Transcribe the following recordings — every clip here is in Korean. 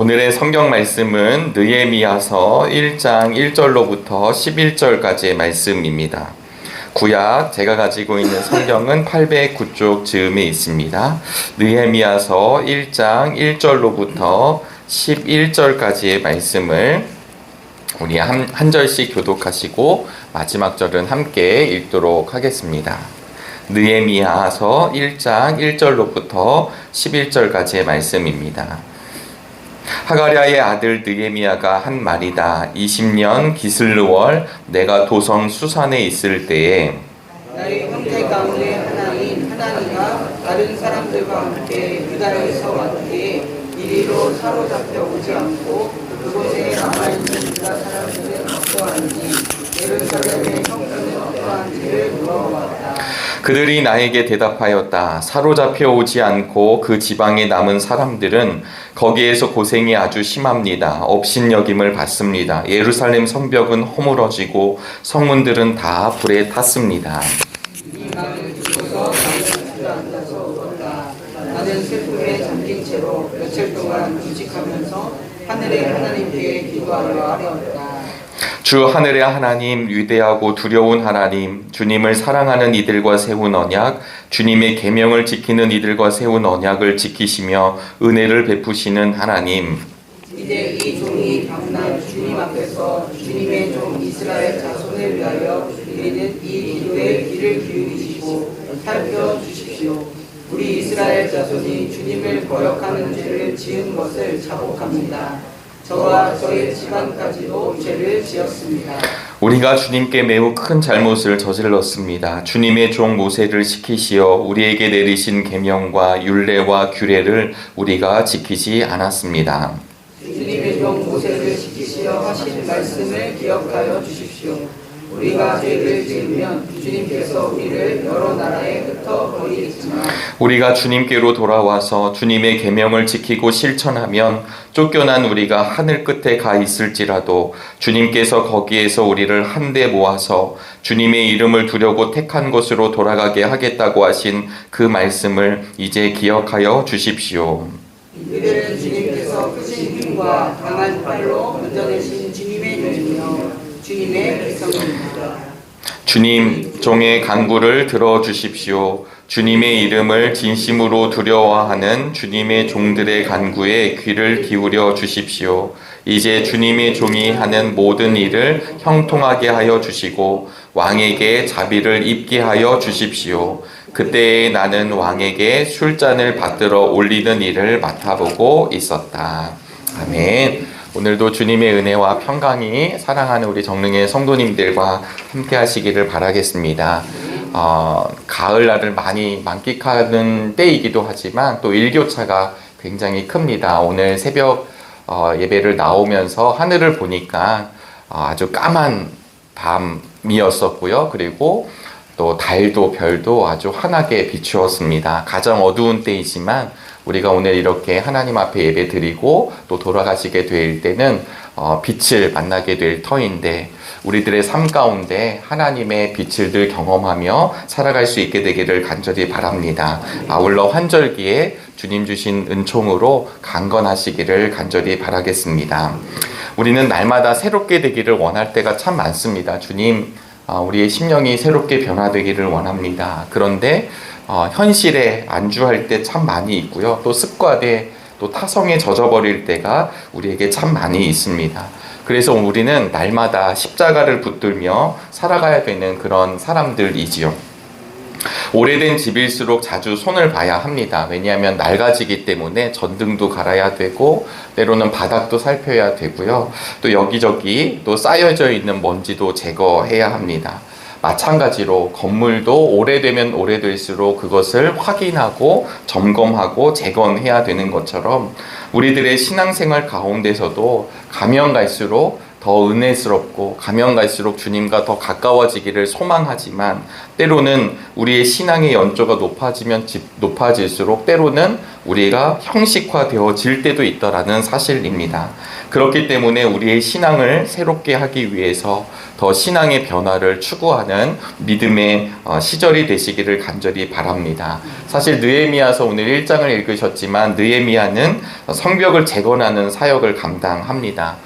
오늘의 성경 말씀은 느헤미야서 1장 1절로부터 11절까지의 말씀입니다. 구약 제가 가지고 있는 성경은 809쪽 즈음에 있습니다. 느헤미야서 1장 1절로부터 11절까지의 말씀을 우리 한 절씩 교독하시고 마지막 절은 함께 읽도록 하겠습니다. 느헤미야서 1장 1절로부터 11절까지의 말씀입니다. 하가랴의 아들 느헤미야가 한 말이다. 20년 기슬르월 내가 도성 수산에 있을 때에 나의 형제 가운데 하나님과 다른 사람들과 함께 유다에서 왔기에 이리로 사로잡혀 오지 않고 그곳에 남아있는 유다 사람들은 어떠한지 예루살렘의 형편은 어떠한지를 물어보았다. 그들이 나에게 대답하였다. 사로잡혀 오지 않고 그 지방에 남은 사람들은 거기에서 고생이 아주 심합니다. 업신여김을 받습니다. 예루살렘 성벽은 허물어지고 성문들은 다 불에 탔습니다. 이 말을 듣고서 나는 주저앉아서 울었다. 나는 슬픔에 잠긴 채로 며칠 동안 금식하면서 하늘의 하나님께 기도하려 하려었다. 주 하늘의 하나님, 위대하고 두려운 하나님, 주님을 사랑하는 이들과 세운 언약, 주님의 계명을 지키는 이들과 세운 언약을 지키시며 은혜를 베푸시는 하나님, 이제 이 종이 밤낮 주님 앞에서 주님의 종 이스라엘 자손을 위하여 드리는 이 기도에 귀를 기울이시고 살펴주십시오. 우리 이스라엘 자손이 주님을 거역하는 죄를 지은 것을 자복합니다. 저와 저의 집안까지도 죄를 지었습니다. 우리가 주님께 매우 큰 잘못을 저질렀습니다. 주님의 종 모세를 시키시어 우리에게 내리신 계명과 율례와 규례를 우리가 지키지 않았습니다. 주님의 종 모세를 시키시어 하신 말씀을 기억하여 주십시오. 우리가 죄를 지으면 주님께서 우리를 여러 나라에 흩어버리겠지만 우리가 주님께로 돌아와서 주님의 계명을 지키고 실천하면 쫓겨난 우리가 하늘 끝에 가 있을지라도 주님께서 거기에서 우리를 한데 모아서 주님의 이름을 두려고 택한 곳으로 돌아가게 하겠다고 하신 그 말씀을 이제 기억하여 주십시오. 이들은 주님께서 크신 힘과 강한 팔로 건져내신 주님의 종이며 주님의 백성입니다. 주님, 종의 간구를 들어주십시오. 주님의 이름을 진심으로 두려워하는 주님의 종들의 간구에 귀를 기울여 주십시오. 이제 주님의 종이 하는 모든 일을 형통하게 하여 주시고 왕에게 자비를 입게 하여 주십시오. 그때에 나는 왕에게 술잔을 받들어 올리는 일을 맡아보고 있었다. 아멘. 오늘도 주님의 은혜와 평강이 사랑하는 우리 정릉의 성도님들과 함께 하시기를 바라겠습니다. 가을날을 많이 만끽하는 때이기도 하지만 또 일교차가 굉장히 큽니다. 오늘 새벽 예배를 나오면서 하늘을 보니까 아주 까만 밤이었었고요. 그리고 또 달도 별도 아주 환하게 비추었습니다. 가장 어두운 때이지만 우리가 오늘 이렇게 하나님 앞에 예배 드리고 또 돌아가시게 될 때는 빛을 만나게 될 터인데 우리들의 삶 가운데 하나님의 빛을 늘 경험하며 살아갈 수 있게 되기를 간절히 바랍니다. 아울러 환절기에 주님 주신 은총으로 강건하시기를 간절히 바라겠습니다. 우리는 날마다 새롭게 되기를 원할 때가 참 많습니다. 주님, 우리의 심령이 새롭게 변화되기를 원합니다. 그런데 현실에 안주할 때 참 많이 있고요. 또 습관에 또 타성에 젖어버릴 때가 우리에게 참 많이 있습니다. 그래서 우리는 날마다 십자가를 붙들며 살아가야 되는 그런 사람들이지요. 오래된 집일수록 자주 손을 봐야 합니다. 왜냐하면 낡아지기 때문에 전등도 갈아야 되고 때로는 바닥도 살펴야 되고요. 또 여기저기 또 쌓여져 있는 먼지도 제거해야 합니다. 마찬가지로 건물도 오래되면 오래될수록 그것을 확인하고 점검하고 재건해야 되는 것처럼 우리들의 신앙생활 가운데서도 가면 갈수록 더 은혜스럽고 가면 갈수록 주님과 더 가까워지기를 소망하지만 때로는 우리의 신앙의 연조가 높아질수록 때로는 우리가 형식화되어질 때도 있더라는 사실입니다. 그렇기 때문에 우리의 신앙을 새롭게 하기 위해서 더 신앙의 변화를 추구하는 믿음의 시절이 되시기를 간절히 바랍니다. 사실 느헤미야서 오늘 1장을 읽으셨지만 느헤미야는 성벽을 재건하는 사역을 감당합니다.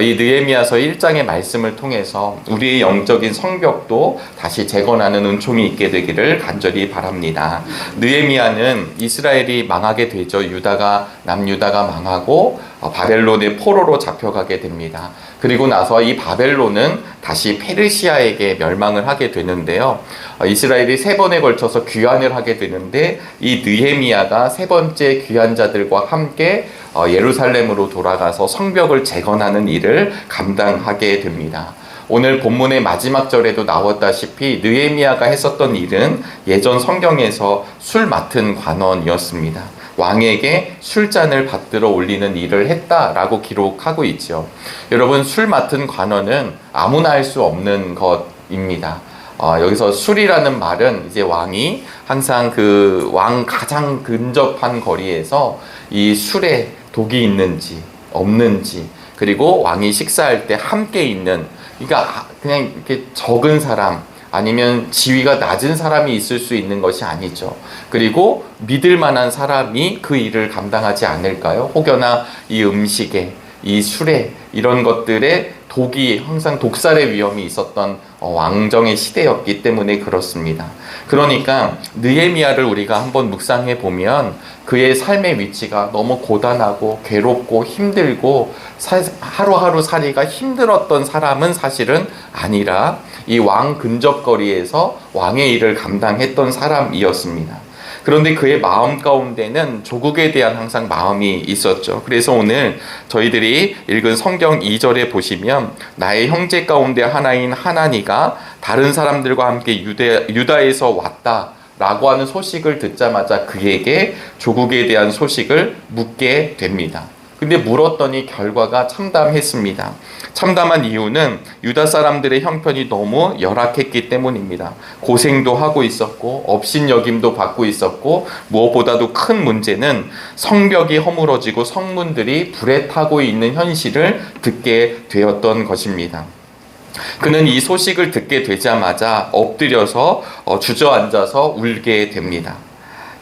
이 느헤미야서 1장의 말씀을 통해서 우리의 영적인 성벽도 다시 재건하는 은총이 있게 되기를 간절히 바랍니다. 느헤미야는 이스라엘이 망하게 되죠. 남유다가 망하고 바벨론의 포로로 잡혀가게 됩니다. 그리고 나서 이 바벨론은 다시 페르시아에게 멸망을 하게 되는데요. 이스라엘이 3번에 걸쳐서 귀환을 하게 되는데 이 느헤미야가 3번째 귀환자들과 함께 예루살렘으로 돌아가서 성벽을 재건하는 일을 감당하게 됩니다. 오늘 본문의 마지막 절에도 나왔다시피 느헤미야가 했었던 일은 예전 성경에서 술 맡은 관원이었습니다. 왕에게 술잔을 받들어 올리는 일을 했다라고 기록하고 있죠. 여러분, 술 맡은 관원은 아무나 할 수 없는 것입니다. 여기서 술이라는 말은 이제 왕이 항상 그 왕 가장 근접한 거리에서 이 술에 독이 있는지 없는지, 그리고 왕이 식사할 때 함께 있는, 그러니까 그냥 이렇게 적은 사람 아니면 지위가 낮은 사람이 있을 수 있는 것이 아니죠. 그리고 믿을 만한 사람이 그 일을 감당하지 않을까요? 혹여나 이 음식에, 이 술에, 이런 것들에 독이, 항상 독살의 위험이 있었던 왕정의 시대였기 때문에 그렇습니다. 그러니까 느헤미야를 우리가 한번 묵상해 보면 그의 삶의 위치가 너무 고단하고 괴롭고 힘들고 하루하루 살이가 힘들었던 사람은 사실은 아니라 이 왕 근접거리에서 왕의 일을 감당했던 사람이었습니다. 그런데 그의 마음 가운데는 조국에 대한 항상 마음이 있었죠. 그래서 오늘 저희들이 읽은 성경 2절에 보시면 나의 형제 가운데 하나인 하나니가 다른 사람들과 함께 유다에서 왔다 라고 하는 소식을 듣자마자 그에게 조국에 대한 소식을 묻게 됩니다. 근데 물었더니 결과가 참담했습니다. 참담한 이유는 유다 사람들의 형편이 너무 열악했기 때문입니다. 고생도 하고 있었고 업신여김도 받고 있었고, 무엇보다도 큰 문제는 성벽이 허물어지고 성문들이 불에 타고 있는 현실을 듣게 되었던 것입니다. 그는 이 소식을 듣게 되자마자 엎드려서 주저앉아서 울게 됩니다.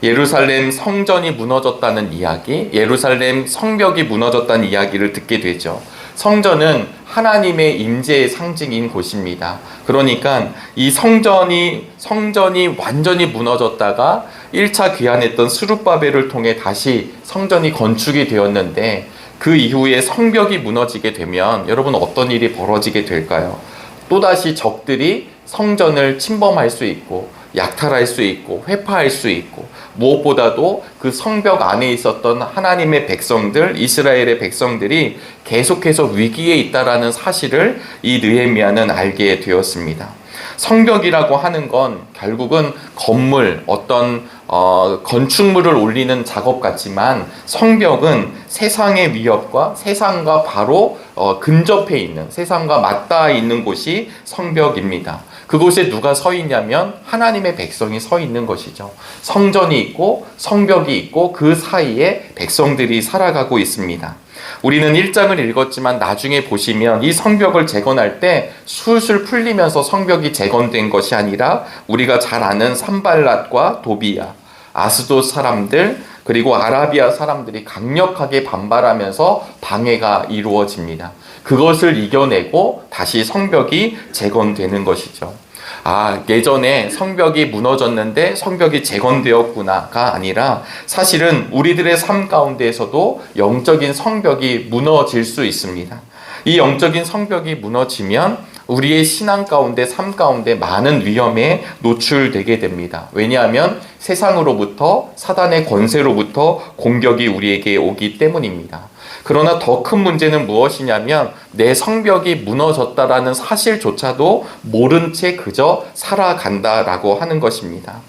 예루살렘 성전이 무너졌다는 이야기, 예루살렘 성벽이 무너졌다는 이야기를 듣게 되죠. 성전은 하나님의 임재의 상징인 곳입니다. 그러니까 이 성전이 완전히 무너졌다가 1차 귀환했던 스룹바벨을 통해 다시 성전이 건축이 되었는데, 그 이후에 성벽이 무너지게 되면 여러분 어떤 일이 벌어지게 될까요? 또다시 적들이 성전을 침범할 수 있고 약탈할 수 있고 회파할 수 있고, 무엇보다도 그 성벽 안에 있었던 하나님의 백성들, 이스라엘의 백성들이 계속해서 위기에 있다라는 사실을 이 느헤미야는 알게 되었습니다. 성벽이라고 하는 건 결국은 건물, 어떤 건축물을 올리는 작업 같지만, 성벽은 세상의 위협과 세상과 바로 근접해 있는, 세상과 맞닿아 있는 곳이 성벽입니다. 그곳에 누가 서 있냐면 하나님의 백성이 서 있는 것이죠. 성전이 있고 성벽이 있고 그 사이에 백성들이 살아가고 있습니다. 우리는 1장을 읽었지만 나중에 보시면 이 성벽을 재건할 때 술술 풀리면서 성벽이 재건된 것이 아니라 우리가 잘 아는 산발랏과 도비야, 아스돗 사람들, 그리고 아라비아 사람들이 강력하게 반발하면서 방해가 이루어집니다. 그것을 이겨내고 다시 성벽이 재건되는 것이죠. 예전에 성벽이 무너졌는데 성벽이 재건되었구나가 아니라, 사실은 우리들의 삶 가운데에서도 영적인 성벽이 무너질 수 있습니다. 이 영적인 성벽이 무너지면 우리의 신앙 가운데, 삶 가운데 많은 위험에 노출되게 됩니다. 왜냐하면 세상으로부터, 사단의 권세로부터 공격이 우리에게 오기 때문입니다. 그러나 더 큰 문제는 무엇이냐면 내 성벽이 무너졌다라는 사실조차도 모른 채 그저 살아간다라고 하는 것입니다.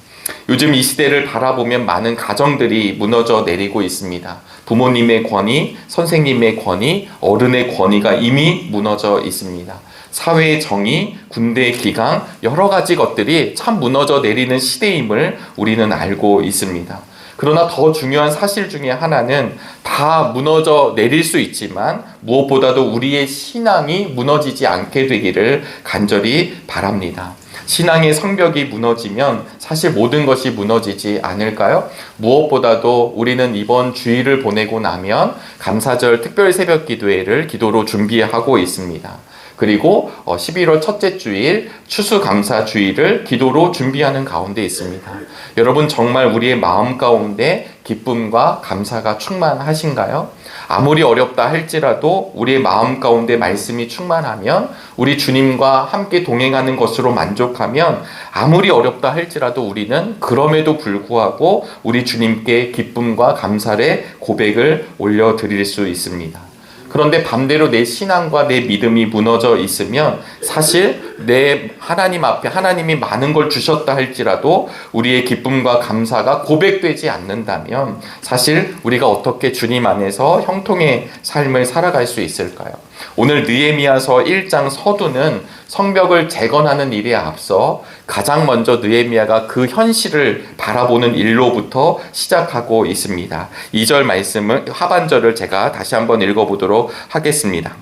요즘 이 시대를 바라보면 많은 가정들이 무너져 내리고 있습니다. 부모님의 권위, 선생님의 권위, 어른의 권위가 이미 무너져 있습니다. 사회의 정의, 군대의 기강, 여러 가지 것들이 참 무너져 내리는 시대임을 우리는 알고 있습니다. 그러나 더 중요한 사실 중에 하나는 다 무너져 내릴 수 있지만 무엇보다도 우리의 신앙이 무너지지 않게 되기를 간절히 바랍니다. 신앙의 성벽이 무너지면 사실 모든 것이 무너지지 않을까요? 무엇보다도 우리는 이번 주일을 보내고 나면 감사절 특별 새벽 기도회를 기도로 준비하고 있습니다. 그리고 11월 첫째 주일 추수감사 주일을 기도로 준비하는 가운데 있습니다. 여러분 정말 우리의 마음 가운데 기쁨과 감사가 충만하신가요? 아무리 어렵다 할지라도 우리의 마음 가운데 말씀이 충만하면 우리 주님과 함께 동행하는 것으로 만족하면 아무리 어렵다 할지라도 우리는 그럼에도 불구하고 우리 주님께 기쁨과 감사의 고백을 올려드릴 수 있습니다. 그런데 반대로 내 신앙과 내 믿음이 무너져 있으면 사실 내 하나님 앞에 하나님이 많은 걸 주셨다 할지라도 우리의 기쁨과 감사가 고백되지 않는다면 사실 우리가 어떻게 주님 안에서 형통의 삶을 살아갈 수 있을까요? 오늘 느헤미야서 1장 서두는 성벽을 재건하는 일에 앞서 가장 먼저 느헤미야가 그 현실을 바라보는 일로부터 시작하고 있습니다. 2절 말씀을 하반절을 제가 다시 한번 읽어보도록 하겠습니다.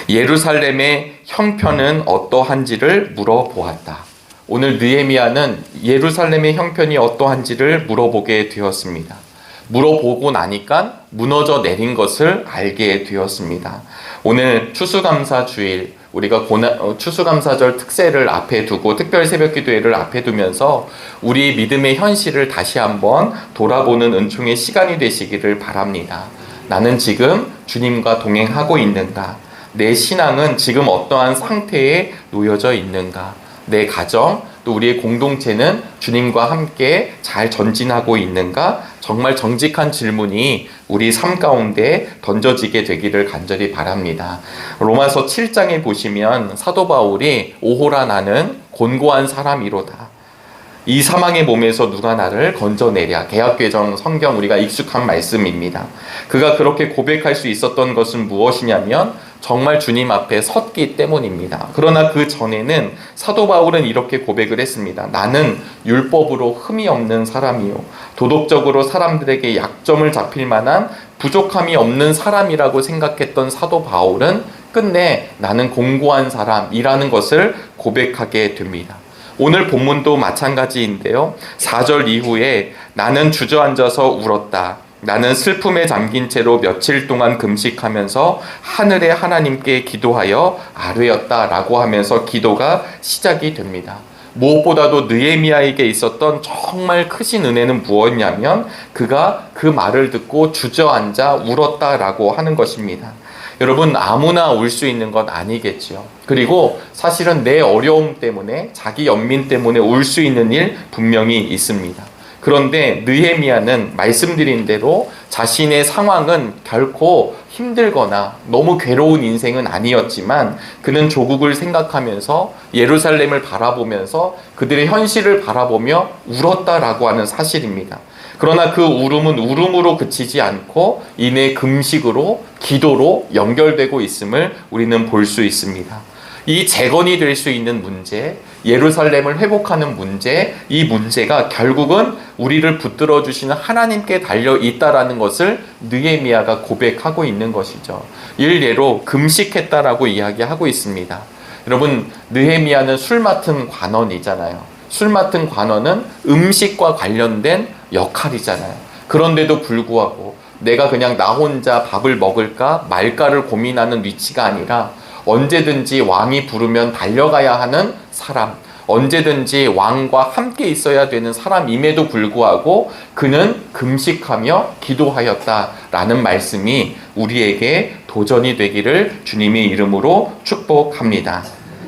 예루살렘의 형편은 어떠한지를 물어보았다. 오늘 느헤미야는 예루살렘의 형편이 어떠한지를 물어보게 되었습니다. 물어보고 나니까 무너져 내린 것을 알게 되었습니다. 오늘 추수감사 주일 우리가 추수감사절 특세를 앞에 두고 특별 새벽기도회를 앞에 두면서 우리 믿음의 현실을 다시 한번 돌아보는 은총의 시간이 되시기를 바랍니다. 나는 지금 주님과 동행하고 있는가? 내 신앙은 지금 어떠한 상태에 놓여져 있는가? 내 가정, 또 우리의 공동체는 주님과 함께 잘 전진하고 있는가? 정말 정직한 질문이 우리 삶 가운데 던져지게 되기를 간절히 바랍니다. 로마서 7장에 보시면 사도 바울이 오호라 나는 곤고한 사람이로다. 이 사망의 몸에서 누가 나를 건져내랴. 개역개정 성경 우리가 익숙한 말씀입니다. 그가 그렇게 고백할 수 있었던 것은 무엇이냐면 정말 주님 앞에 섰기 때문입니다. 그러나 그 전에는 사도 바울은 이렇게 고백을 했습니다. 나는 율법으로 흠이 없는 사람이요 도덕적으로 사람들에게 약점을 잡힐 만한 부족함이 없는 사람이라고 생각했던 사도 바울은 끝내 나는 공고한 사람이라는 것을 고백하게 됩니다. 오늘 본문도 마찬가지인데요. 4절 이후에 나는 주저앉아서 울었다. 나는 슬픔에 잠긴 채로 며칠 동안 금식하면서 하늘의 하나님께 기도하여 아뢰었다 라고 하면서 기도가 시작이 됩니다. 무엇보다도 느헤미야에게 있었던 정말 크신 은혜는 무엇이냐면 그가 그 말을 듣고 주저앉아 울었다라고 하는 것입니다. 여러분 아무나 울 수 있는 건 아니겠지요. 그리고 사실은 내 어려움 때문에 자기 연민 때문에 울 수 있는 일 분명히 있습니다. 그런데 느헤미야는 말씀드린 대로 자신의 상황은 결코 힘들거나 너무 괴로운 인생은 아니었지만 그는 조국을 생각하면서 예루살렘을 바라보면서 그들의 현실을 바라보며 울었다라고 하는 사실입니다. 그러나 그 울음은 울음으로 그치지 않고 이내 금식으로 기도로 연결되고 있음을 우리는 볼 수 있습니다. 이 재건이 될 수 있는 문제, 예루살렘을 회복하는 문제, 이 문제가 결국은 우리를 붙들어 주시는 하나님께 달려 있다라는 것을 느헤미야가 고백하고 있는 것이죠. 일례로 금식했다라고 이야기하고 있습니다. 여러분, 느헤미야는 술 맡은 관원이잖아요. 술 맡은 관원은 음식과 관련된 역할이잖아요. 그런데도 불구하고 내가 그냥 나 혼자 밥을 먹을까 말까를 고민하는 위치가 아니라 언제든지 왕이 부르면 달려가야 하는 사람, 언제든지 왕과 함께 있어야 되는 사람임에도 불구하고 그는 금식하며 기도하였다라는 말씀이 우리에게 도전이 되기를 주님의 이름으로 축복합니다.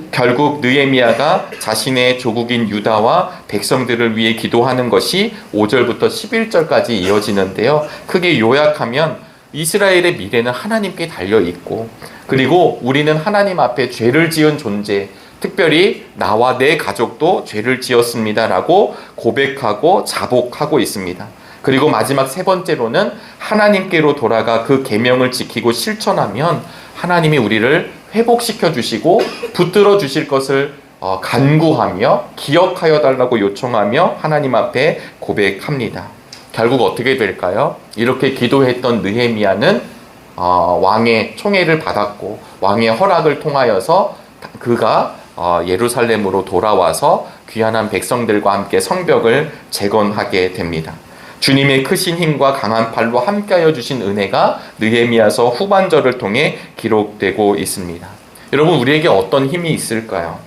결국 느헤미야가 자신의 조국인 유다와 백성들을 위해 기도하는 것이 5절부터 11절까지 이어지는데요. 크게 요약하면 이스라엘의 미래는 하나님께 달려있고 그리고 우리는 하나님 앞에 죄를 지은 존재, 특별히 나와 내 가족도 죄를 지었습니다라고 고백하고 자복하고 있습니다. 그리고 마지막 세 번째로는 하나님께로 돌아가 그 계명을 지키고 실천하면 하나님이 우리를 회복시켜 주시고 붙들어 주실 것을 간구하며 기억하여 달라고 요청하며 하나님 앞에 고백합니다. 결국 어떻게 될까요? 이렇게 기도했던 느헤미야는 왕의 총애를 받았고 왕의 허락을 통하여서 그가 예루살렘으로 돌아와서 귀환한 백성들과 함께 성벽을 재건하게 됩니다. 주님의 크신 힘과 강한 팔로 함께하여 주신 은혜가 느헤미야서 후반절을 통해 기록되고 있습니다. 여러분, 우리에게 어떤 힘이 있을까요?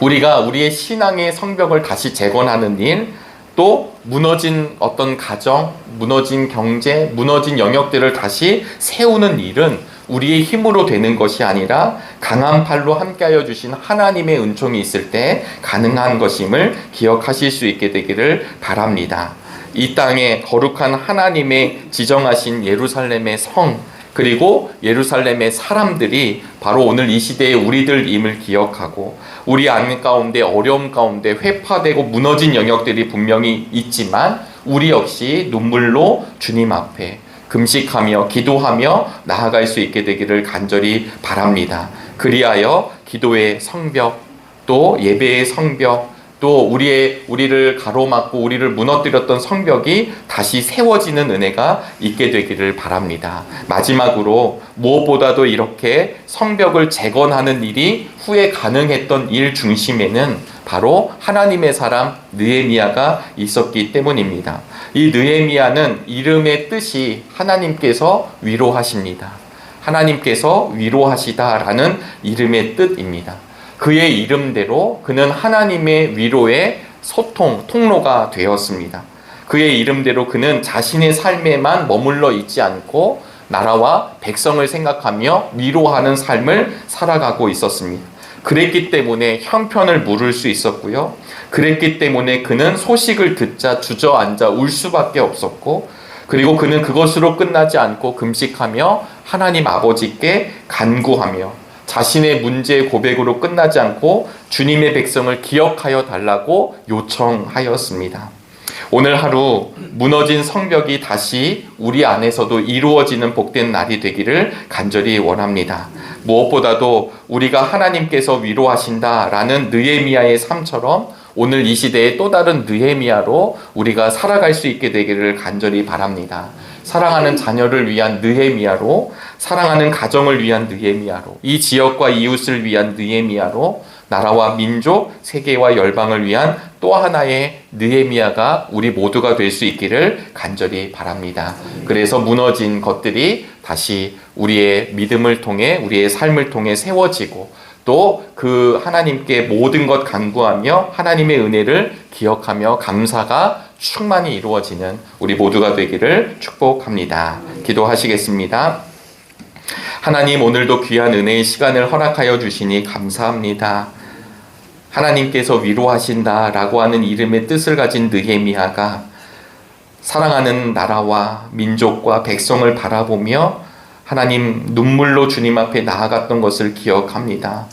우리가 우리의 신앙의 성벽을 다시 재건하는 일, 또 무너진 어떤 가정, 무너진 경제, 무너진 영역들을 다시 세우는 일은 우리의 힘으로 되는 것이 아니라 강한 팔로 함께하여 주신 하나님의 은총이 있을 때 가능한 것임을 기억하실 수 있게 되기를 바랍니다. 이 땅에 거룩한 하나님의 지정하신 예루살렘의 성, 그리고 예루살렘의 사람들이 바로 오늘 이 시대의 우리들임을 기억하고 우리 안 가운데 어려움 가운데 회파되고 무너진 영역들이 분명히 있지만 우리 역시 눈물로 주님 앞에 금식하며 기도하며 나아갈 수 있게 되기를 간절히 바랍니다. 그리하여 기도의 성벽, 또 예배의 성벽, 또 우리를 가로막고 우리를 무너뜨렸던 성벽이 다시 세워지는 은혜가 있게 되기를 바랍니다. 마지막으로 무엇보다도 이렇게 성벽을 재건하는 일이 후에 가능했던 일 중심에는 바로 하나님의 사람 느헤미야가 있었기 때문입니다. 이 느헤미야는 이름의 뜻이 하나님께서 위로하십니다. 하나님께서 위로하시다라는 이름의 뜻입니다. 그의 이름대로 그는 하나님의 위로의 소통, 통로가 되었습니다. 그의 이름대로 그는 자신의 삶에만 머물러 있지 않고 나라와 백성을 생각하며 위로하는 삶을 살아가고 있었습니다. 그랬기 때문에 형편을 물을 수 있었고요. 그랬기 때문에 그는 소식을 듣자 주저앉아 울 수밖에 없었고, 그리고 그는 그것으로 끝나지 않고 금식하며 하나님 아버지께 간구하며 자신의 문제의 고백으로 끝나지 않고 주님의 백성을 기억하여 달라고 요청하였습니다. 오늘 하루 무너진 성벽이 다시 우리 안에서도 이루어지는 복된 날이 되기를 간절히 원합니다. 무엇보다도 우리가 하나님께서 위로하신다라는 느헤미야의 삶처럼 오늘 이 시대의 또 다른 느헤미야로 우리가 살아갈 수 있게 되기를 간절히 바랍니다. 사랑하는 자녀를 위한 느헤미야로, 사랑하는 가정을 위한 느헤미야로, 이 지역과 이웃을 위한 느헤미야로, 나라와 민족, 세계와 열방을 위한 또 하나의 느헤미야가 우리 모두가 될 수 있기를 간절히 바랍니다. 그래서 무너진 것들이 다시 우리의 믿음을 통해, 우리의 삶을 통해 세워지고, 또 그 하나님께 모든 것 간구하며 하나님의 은혜를 기억하며 감사가 충만히 이루어지는 우리 모두가 되기를 축복합니다. 기도하시겠습니다. 하나님, 오늘도 귀한 은혜의 시간을 허락하여 주시니 감사합니다. 하나님께서 위로하신다라고 하는 이름의 뜻을 가진 느헤미야가 사랑하는 나라와 민족과 백성을 바라보며 하나님 눈물로 주님 앞에 나아갔던 것을 기억합니다.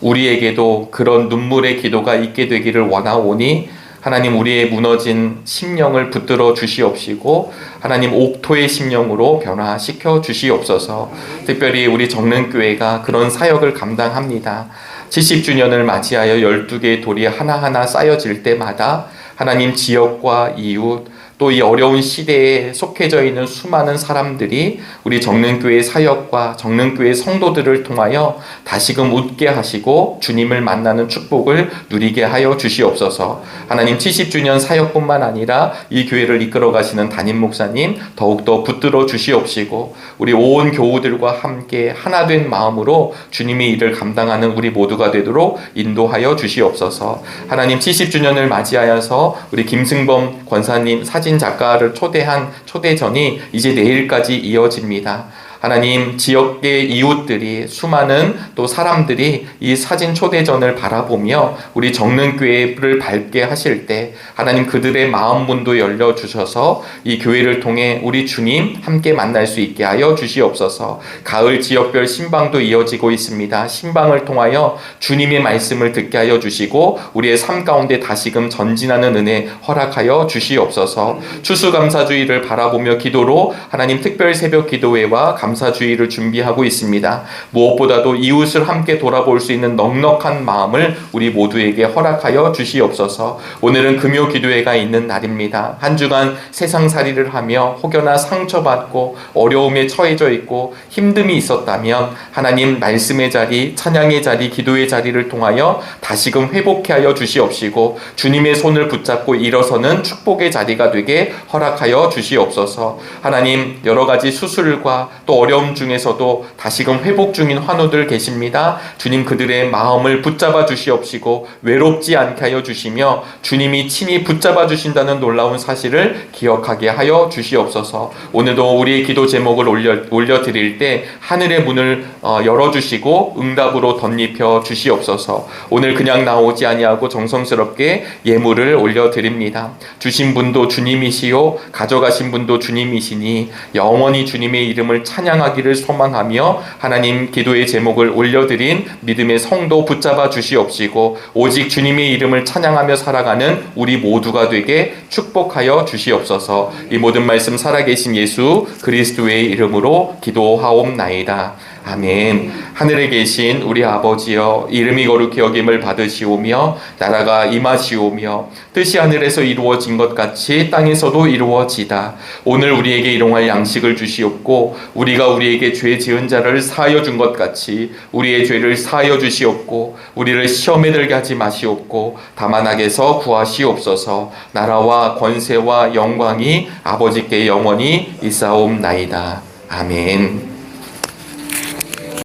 우리에게도 그런 눈물의 기도가 있게 되기를 원하오니 하나님, 우리의 무너진 심령을 붙들어 주시옵시고 하나님 옥토의 심령으로 변화시켜 주시옵소서. 특별히 우리 정릉교회가 그런 사역을 감당합니다. 70주년을 맞이하여 12개의 돌이 하나하나 쌓여질 때마다 하나님 지역과 이웃, 또 이 어려운 시대에 속해져 있는 수많은 사람들이 우리 정릉교회 사역과 정릉교회 성도들을 통하여 다시금 웃게 하시고 주님을 만나는 축복을 누리게 하여 주시옵소서. 하나님, 70주년 사역뿐만 아니라 이 교회를 이끌어 가시는 담임 목사님 더욱더 붙들어 주시옵시고 우리 온 교우들과 함께 하나 된 마음으로 주님의 일을 감당하는 우리 모두가 되도록 인도하여 주시옵소서. 하나님, 70주년을 맞이하여서 우리 김승범 권사님 사진 작가를 초대한 초대전이 이제 내일까지 이어집니다. 하나님, 지역의 이웃들이, 수많은 또 사람들이 이 사진 초대전을 바라보며 우리 정릉교회를 밝게 하실 때 하나님 그들의 마음 문도 열려주셔서 이 교회를 통해 우리 주님 함께 만날 수 있게 하여 주시옵소서. 가을 지역별 신방도 이어지고 있습니다. 신방을 통하여 주님의 말씀을 듣게 하여 주시고 우리의 삶 가운데 다시금 전진하는 은혜 허락하여 주시옵소서. 추수감사주의를 바라보며 기도로 하나님 특별 새벽 기도회와 감사주의를 준비하고 있습니다. 무엇보다도 이웃을 함께 돌아볼 수 있는 넉넉한 마음을 우리 모두에게 허락하여 주시옵소서. 오늘은 금요 기도회가 있는 날입니다. 한 주간 세상살이를 하며 혹여나 상처받고 어려움에 처해져 있고 힘듦이 있었다면 하나님 말씀의 자리, 찬양의 자리, 기도의 자리를 통하여 다시금 회복해 하여 주시옵시고 주님의 손을 붙잡고 일어서는 축복의 자리가 되게 허락하여 주시옵소서. 하나님 여러 가지 수술과 또 어려움 중에서도 다시금 회복 중인 환우들 계십니다. 주님 그들의 마음을 붙잡아 주시옵시고 외롭지 않게 하여 주시며 주님이 친히 붙잡아 주신다는 놀라운 사실을 기억하게 하여 주시옵소서. 오늘도 우리의 기도 제목을 올려드릴 때 하늘의 문을 열어주시고 응답으로 덧입혀 주시옵소서. 오늘 그냥 나오지 아니하고 정성스럽게 예물을 올려드립니다. 주신 분도 주님이시요 가져가신 분도 주님이시니 영원히 주님의 이름을 찬양하기를 소망하며 하나님 기도의 제목을 올려드린 믿음의 성도 붙잡아 주시옵시고 오직 주님의 이름을 찬양하며 살아가는 우리 모두가 되게 축복하여 주시옵소서. 이 모든 말씀 살아계신 예수 그리스도의 이름으로 기도하옵나이다. 아멘. 하늘에 계신 우리 아버지여, 이름이 거룩히 여김을 받으시오며 나라가 임하시오며 뜻이 하늘에서 이루어진 것 같이 땅에서도 이루어지다. 오늘 우리에게 일용할 양식을 주시옵고 우리가 우리에게 죄 지은 자를 사하여 준 것 같이 우리의 죄를 사하여 주시옵고 우리를 시험에 들게 하지 마시옵고 다만 악에서 구하시옵소서. 나라와 권세와 영광이 아버지께 영원히 있사옵나이다. 아멘.